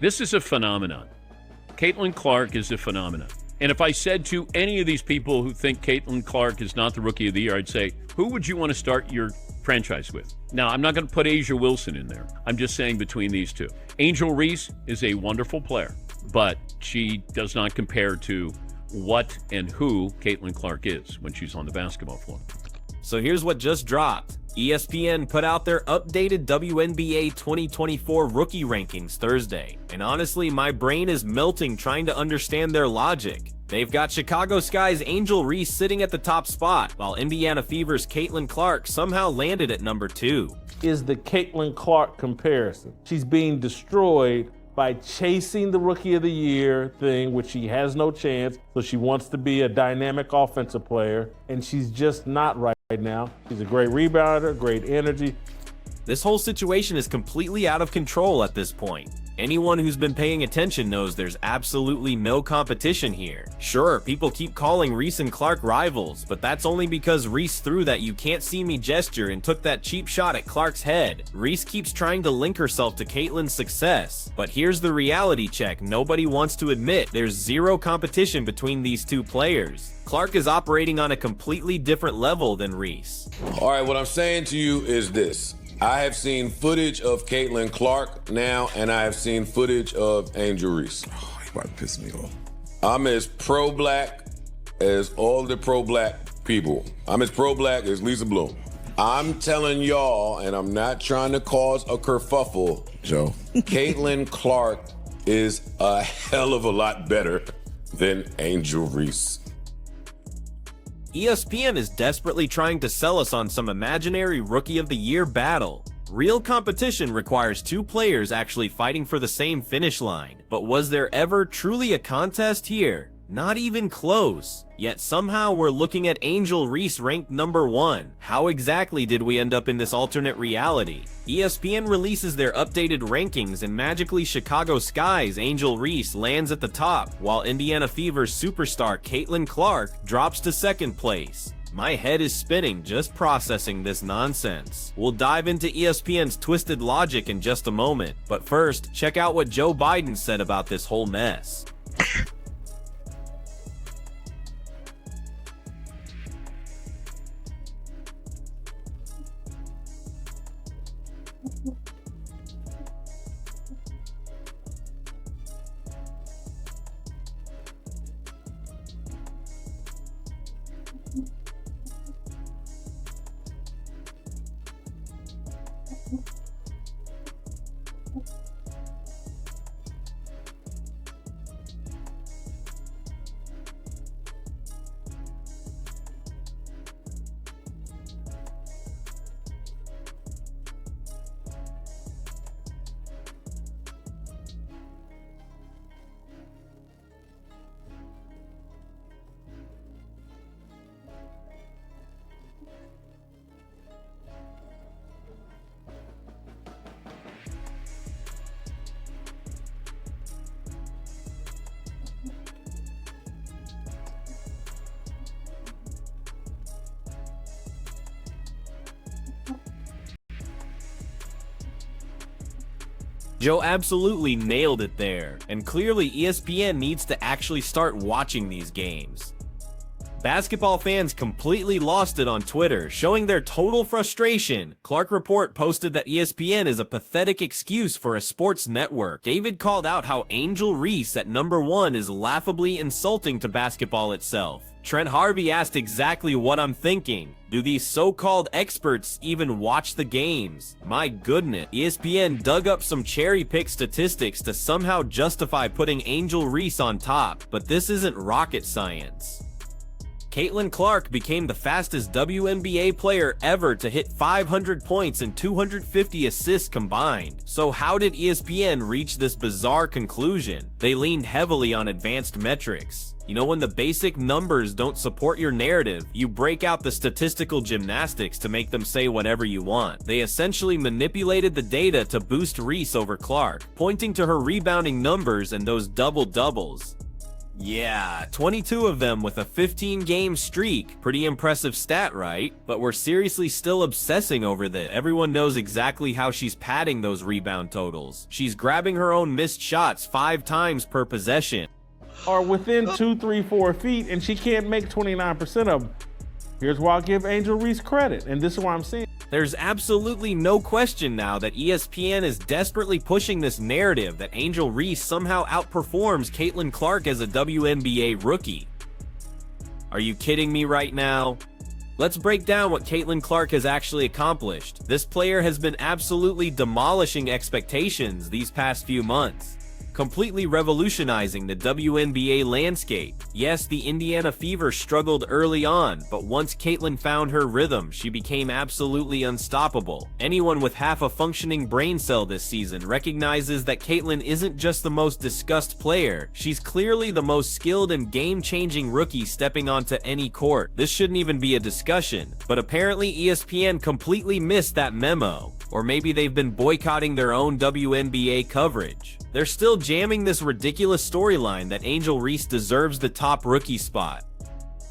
This is a phenomenon. Caitlin Clark is a phenomenon. And if I said to any of these people who think Caitlin Clark is not the Rookie of the Year, I'd say, who would you want to start your franchise with? Now, I'm not going to put Asia Wilson in there. I'm just saying between these two. Angel Reese is a wonderful player, but she does not compare to what and who Caitlin Clark is when she's on the basketball floor. So here's what just dropped. ESPN put out their updated WNBA 2024 rookie rankings Thursday, and honestly, my brain is melting trying to understand their logic. They've got Chicago Sky's Angel Reese sitting at the top spot, while Indiana Fever's Caitlin Clark somehow landed at number 2. Is the Caitlin Clark comparison. She's being destroyed by chasing the Rookie of the Year thing, which she has no chance, so she wants to be a dynamic offensive player, and she's just not right now. She's a great rebounder, great energy. This whole situation is completely out of control at this point. Anyone who's been paying attention knows there's absolutely no competition here. Sure, people keep calling Reese and Clark rivals, but that's only because Reese threw that "you can't see me" gesture and took that cheap shot at Clark's head. Reese keeps trying to link herself to Caitlin's success, but here's the reality check nobody wants to admit: there's zero competition between these two players. Clark is operating on a completely different level than Reese. All right, what I'm saying to you is this. I have seen footage of Caitlin Clark now, and I have seen footage of Angel Reese. Oh, you about to piss me off. I'm as pro-black as all the pro-black people. I'm as pro-black as Lisa Bloom. I'm telling y'all, and I'm not trying to cause a kerfuffle, Joe. Caitlin Clark is a hell of a lot better than Angel Reese. ESPN is desperately trying to sell us on some imaginary Rookie of the Year battle. Real competition requires two players actually fighting for the same finish line. But was there ever truly a contest here? Not even close. Yet somehow we're looking at Angel Reese ranked number 1. How exactly did we end up in this alternate reality? ESPN releases their updated rankings, and magically Chicago Sky's Angel Reese lands at the top, while Indiana Fever's superstar Caitlin Clark drops to 2nd place. My head is spinning just processing this nonsense. We'll dive into ESPN's twisted logic in just a moment, but first, check out what Joe Biden said about this whole mess. Joe absolutely nailed it there, and clearly ESPN needs to actually start watching these games. Basketball fans completely lost it on Twitter, showing their total frustration. Clark Report posted that ESPN is a pathetic excuse for a sports network. David called out how Angel Reese at number 1 is laughably insulting to basketball itself. Trent Harvey asked exactly what I'm thinking. Do these so-called experts even watch the games? My goodness. ESPN dug up some cherry-picked statistics to somehow justify putting Angel Reese on top, but this isn't rocket science. Caitlin Clark became the fastest WNBA player ever to hit 500 points and 250 assists combined. So how did ESPN reach this bizarre conclusion? They leaned heavily on advanced metrics. You know, when the basic numbers don't support your narrative, you break out the statistical gymnastics to make them say whatever you want. They essentially manipulated the data to boost Reese over Clark, pointing to her rebounding numbers and those double-doubles. Yeah, 22 of them with a 15-game streak. Pretty impressive stat, right? But we're seriously still obsessing over that. Everyone knows exactly how she's padding those rebound totals. She's grabbing her own missed shots 5 times per possession. Are within 2, 3, 4 feet, and she can't make 29% of them. Here's why I'll give Angel Reese credit, and this is why I'm saying. There's absolutely no question now that ESPN is desperately pushing this narrative that Angel Reese somehow outperforms Caitlin Clark as a WNBA rookie. Are you kidding me right now? Let's break down what Caitlin Clark has actually accomplished. This player has been absolutely demolishing expectations these past few months, completely revolutionizing the WNBA landscape. Yes, the Indiana Fever struggled early on, but once Caitlin found her rhythm, she became absolutely unstoppable. Anyone with half a functioning brain cell this season recognizes that Caitlin isn't just the most discussed player, she's clearly the most skilled and game-changing rookie stepping onto any court. This shouldn't even be a discussion, but apparently ESPN completely missed that memo. Or maybe they've been boycotting their own WNBA coverage. They're still jamming this ridiculous storyline that Angel Reese deserves the top rookie spot.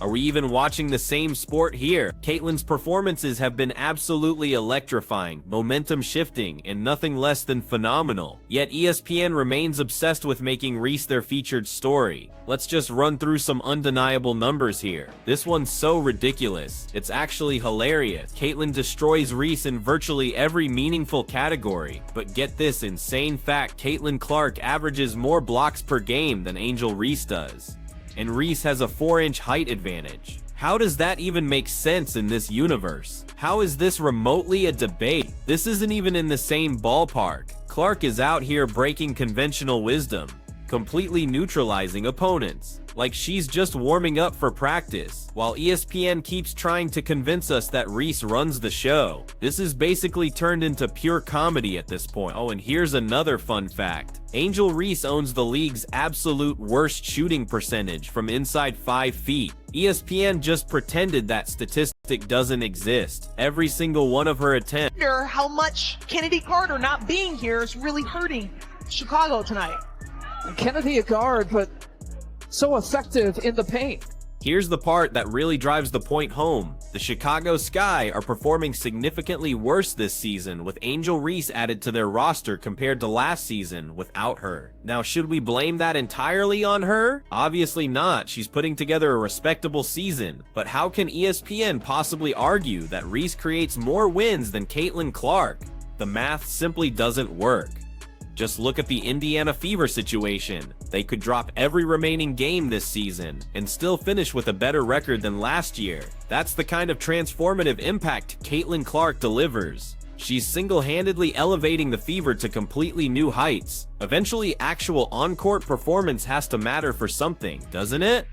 Are we even watching the same sport here? Caitlin's performances have been absolutely electrifying, momentum shifting, and nothing less than phenomenal. Yet ESPN remains obsessed with making Reese their featured story. Let's just run through some undeniable numbers here. This one's so ridiculous, it's actually hilarious. Caitlin destroys Reese in virtually every meaningful category. But get this insane fact, Caitlin Clark averages more blocks per game than Angel Reese does. And Reese has a 4-inch height advantage. How does that even make sense in this universe? How is this remotely a debate? This isn't even in the same ballpark. Clark is out here breaking conventional wisdom, completely neutralizing opponents, like she's just warming up for practice, while ESPN keeps trying to convince us that Reese runs the show. This is basically turned into pure comedy at this point. Oh, and here's another fun fact. Angel Reese owns the league's absolute worst shooting percentage from inside 5 feet. ESPN just pretended that statistic doesn't exist. Every single one of her attempts. How much Kennedy Carter not being here is really hurting Chicago tonight. Kennedy a guard, but so effective in the paint. Here's the part that really drives the point home. The Chicago Sky are performing significantly worse this season with Angel Reese added to their roster compared to last season without her. Now, should we blame that entirely on her? Obviously not. She's putting together a respectable season. But how can ESPN possibly argue that Reese creates more wins than Caitlin Clark? The math simply doesn't work. Just look at the Indiana Fever situation. They could drop every remaining game this season and still finish with a better record than last year. That's the kind of transformative impact Caitlin Clark delivers. She's single-handedly elevating the Fever to completely new heights. Eventually, actual on-court performance has to matter for something, doesn't it?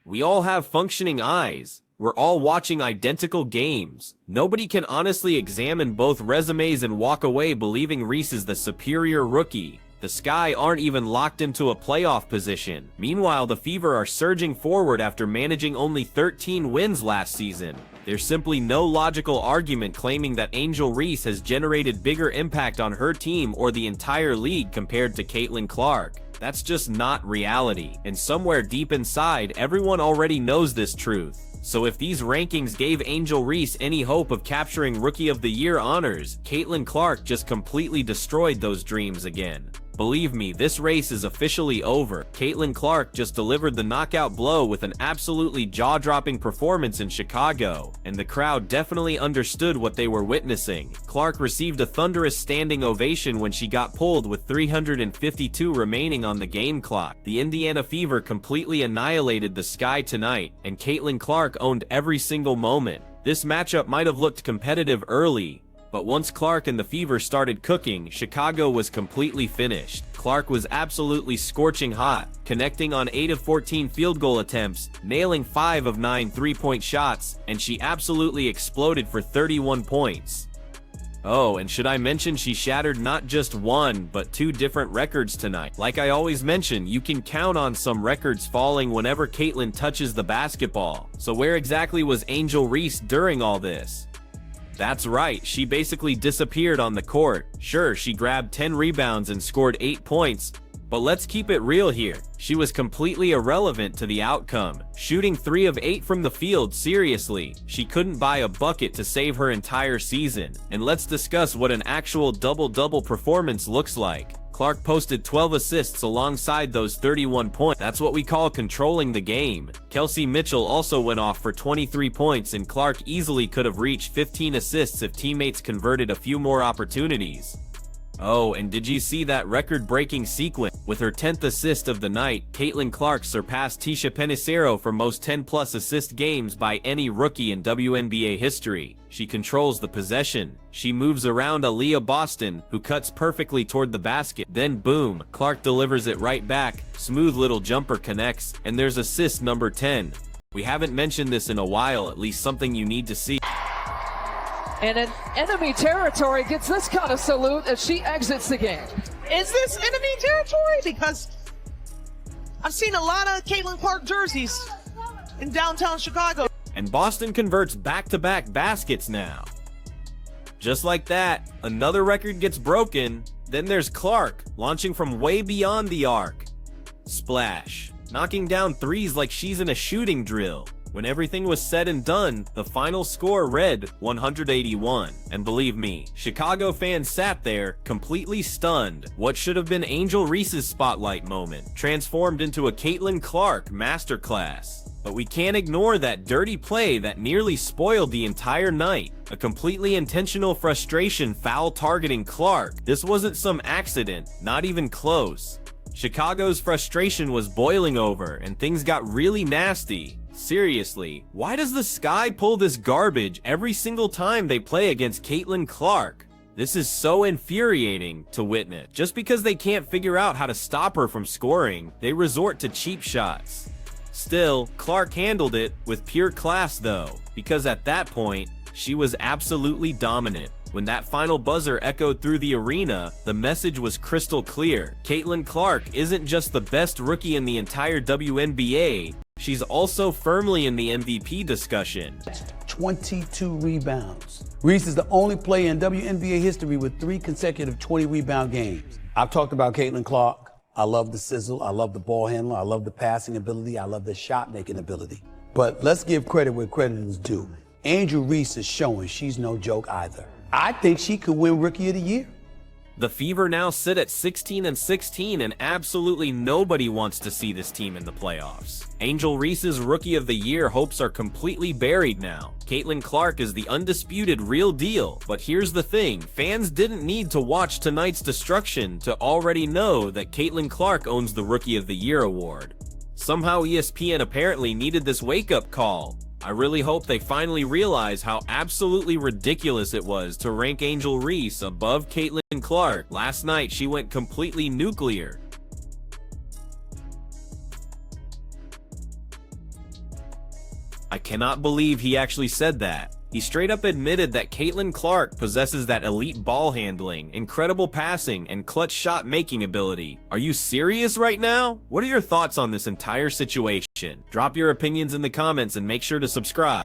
We all have functioning eyes. We're all watching identical games. Nobody can honestly examine both resumes and walk away believing Reese is the superior rookie. The Sky aren't even locked into a playoff position. Meanwhile, the Fever are surging forward after managing only 13 wins last season. There's simply no logical argument claiming that Angel Reese has generated bigger impact on her team or the entire league compared to Caitlin Clark. That's just not reality. And somewhere deep inside, everyone already knows this truth. So if these rankings gave Angel Reese any hope of capturing Rookie of the Year honors, Caitlin Clark just completely destroyed those dreams again. Believe me, this race is officially over. Caitlin Clark just delivered the knockout blow with an absolutely jaw-dropping performance in Chicago, and the crowd definitely understood what they were witnessing. Clark received a thunderous standing ovation when she got pulled with 352 remaining on the game clock. The Indiana Fever completely annihilated the Sky tonight, and Caitlin Clark owned every single moment. This matchup might have looked competitive early, but once Clark and the Fever started cooking, Chicago was completely finished. Clark was absolutely scorching hot, connecting on 8 of 14 field goal attempts, nailing 5 of 9 three-point shots, and she absolutely exploded for 31 points. Oh, and should I mention she shattered not just one, but 2 different records tonight. Like I always mention, you can count on some records falling whenever Caitlin touches the basketball. So where exactly was Angel Reese during all this? That's right, she basically disappeared on the court. Sure, she grabbed 10 rebounds and scored 8 points, But let's keep it real here. She was completely irrelevant to the outcome. Shooting 3 of 8 from the field, seriously, she couldn't buy a bucket to save her entire season. And let's discuss what an actual double-double performance looks like. Clark posted 12 assists alongside those 31 points. That's what we call controlling the game. Kelsey Mitchell also went off for 23 points, and Clark easily could have reached 15 assists if teammates converted a few more opportunities. Oh, and did you see that record-breaking sequence? With her 10th assist of the night, Caitlin Clark surpassed Tisha Penicero for most 10-plus assist games by any rookie in WNBA history. She controls the possession. She moves around Aaliyah Boston, who cuts perfectly toward the basket. Then boom, Clark delivers it right back. Smooth little jumper connects, and there's assist number 10. We haven't mentioned this in a while, at least something you need to see. And in enemy territory gets this kind of salute as she exits the game. Is this enemy territory? Because I've seen a lot of Caitlin Clark jerseys in downtown Chicago. And Boston converts back-to-back baskets now. Just like that, another record gets broken. Then there's Clark, launching from way beyond the arc. Splash, knocking down threes like she's in a shooting drill. When everything was said and done, the final score read 181. And believe me, Chicago fans sat there, completely stunned. What should have been Angel Reese's spotlight moment transformed into a Caitlin Clark masterclass. But we can't ignore that dirty play that nearly spoiled the entire night. A completely intentional frustration foul targeting Clark. This wasn't some accident, not even close. Chicago's frustration was boiling over, and things got really nasty. Seriously, why does the Sky pull this garbage every single time they play against Caitlin Clark? This is so infuriating to witness. Just because they can't figure out how to stop her from scoring, they resort to cheap shots. Still, Clark handled it with pure class though, because at that point, she was absolutely dominant. When that final buzzer echoed through the arena, the message was crystal clear. Caitlin Clark isn't just the best rookie in the entire WNBA, she's also firmly in the MVP discussion. 22 rebounds. Reese is the only player in WNBA history with 3 consecutive 20-rebound games. I've talked about Caitlin Clark. I love the sizzle. I love the ball handler. I love the passing ability. I love the shot-making ability. But let's give credit where credit is due. Angel Reese is showing she's no joke either. I think she could win Rookie of the Year. The Fever now sit at 16-16, and absolutely nobody wants to see this team in the playoffs. Angel Reese's Rookie of the Year hopes are completely buried now. Caitlin Clark is the undisputed real deal, but here's the thing, fans didn't need to watch tonight's destruction to already know that Caitlin Clark owns the Rookie of the Year award. Somehow ESPN apparently needed this wake-up call. I really hope they finally realize how absolutely ridiculous it was to rank Angel Reese above Caitlin Clark. Last night, she went completely nuclear. I cannot believe he actually said that. He straight up admitted that Caitlin Clark possesses that elite ball handling, incredible passing, and clutch shot making ability. Are you serious right now? What are your thoughts on this entire situation? Drop your opinions in the comments and make sure to subscribe.